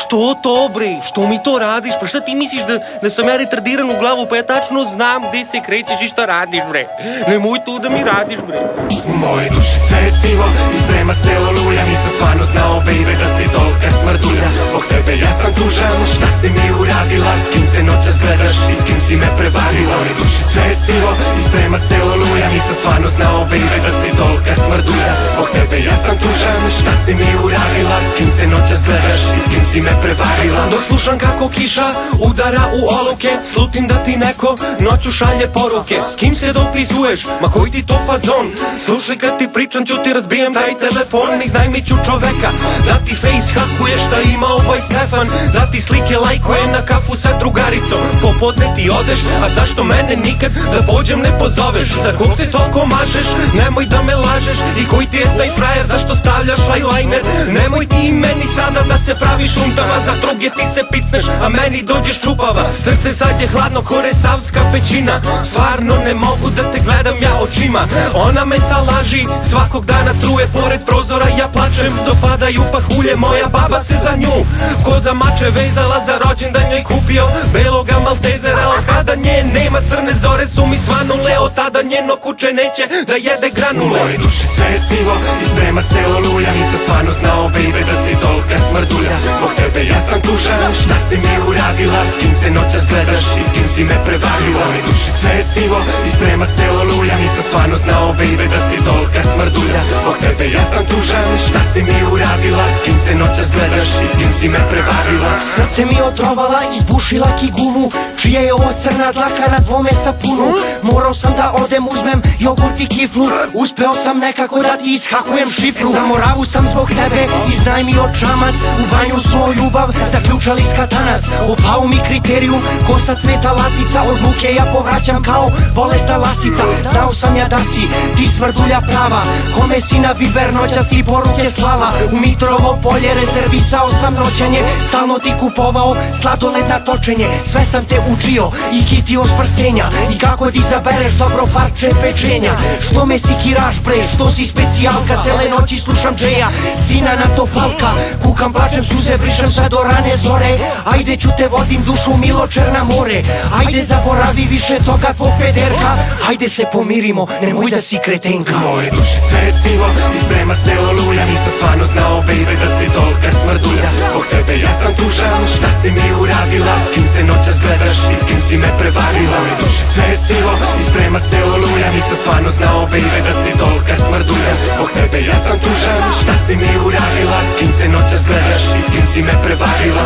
Što to, bre? Što mi to radiš? Pa šta ti misliš da sam ja retardiran u glavu? Pa ja tačno znam gde se krećeš i šta radiš, bre. Nemoj to da mi radiš, bre. U mojoj duši sve je sivo i sprema se oluja. Nisam stvarno znao, baby, da si tolika smrdulja. Zbog tebe ja sam tužan, šta si mi uradila? S kim se noćas gledaš i s kim si me prevarila? U mojoj duši sve je sivo i sprema se oluja. Nisam stvarno znao, baby, da si tolika smrdulja. Zbog tebe ja sam tužan, šta si mi uradila? S kim se noćas gledaš i s kim si me prevarila? Dok slušam kako kiša udara u oluke, slutim da ti neko noću šalje poruke. S kim se dopisuješ? Ma koji ti to fazon? Slušaj kad ti pričam ću ti razbijem taj telefon. Iznajmiću čoveka da ti face hakuje šta ima ovaj Stefan, da ti slike lajkuje na kafu sa drugaricom. Popodne ti odeš, a zašto mene nikad da pođem ne pozoveš? Za kog se toliko mažeš? Nemoj da me lažeš. I koji ti je taj frajer? Zašto stavljaš eyeliner? Nemoj ti i meni sada da se praviš untava. Za druge ti se picneš, a meni dođeš čupava. Srce sad je hladno ko resavska pećina. Stvarno ne mogu da te gledam ja očima. Ona me salaži, svakog dana truje. Pored prozora ja plačem, dopadaju pahulje. Moja baba se za nju ko za mače vezala, za rođendan njoj kupio beloga maltezera. A kada nje nema, crne zore su mi svanule. Od tada njeno kuće neće da jede granule. U mojoj duši sve je sivo i sprema se oluja. Nisam stvarno znao, baby, da si tolika smrdulja. Zbog tebe ja sam tužan, šta si mi uradila? S kim se noćas gledaš i s kim si me prevarila? U mojoj duši sve je sivo i sprema se oluja. Nisam stvarno znao, baby, da si tolika smrdulja. Zbog tebe ja sam tužan, šta si mi uradila? S kim se noćas gledaš i s kim si me prevarila? Srce mi otrovala, izbušila kigunu. Čija je ovo crna dlaka na dvome sapunu? Morao sam da odem, uzmem jogurt i kiflu. Uspeo sam nekako da ti ishakujem šifru. Za Moravu sam zbog tebe iznajmio čamac. U banju svoj ljubav zaključali skatanac. Opao mi kriterijum, kosa cveta latica. Od muke ja povraćam kao bolesna lasica. Znao sam ja da si ti smrdulja prava, kome si na Viber noćas i poruke slala. U Mitrovo polje rezervisao sam noćenje, stalno ti kupovao sladoled na točenje. Sve sam te učio i kitio s prstenja, i kako ti zabereš dobro parče pečenja. Što me sikiraš bre, što si specijalka? Cele noći slušam Džeja, sina na topalka. Kukam, plačem, suze brišem sve do rane zore. Ajde ću te vodim dušu milo Černa more. Ajde zaboravi više toga tvog pederka. Ajde se pomirimo, nemoj da si kretenka. U mojoj duši sve je sivo i sprema se oluja. Nisam stvarno znao, baby, da si tolika smrdulja. Zbog tebe ja sam tužan, šta si mi uradila? S kim se noćas gledaš i s kim si me prevarila? U mojoj duši sve je sivo i sprema se oluja. Nisam stvarno znao, baby, da si tolika smrdulja. Zbog tebe ja sam tužan, šta si mi uradila? S kim se noćas gledaš i s kim si me prevarila?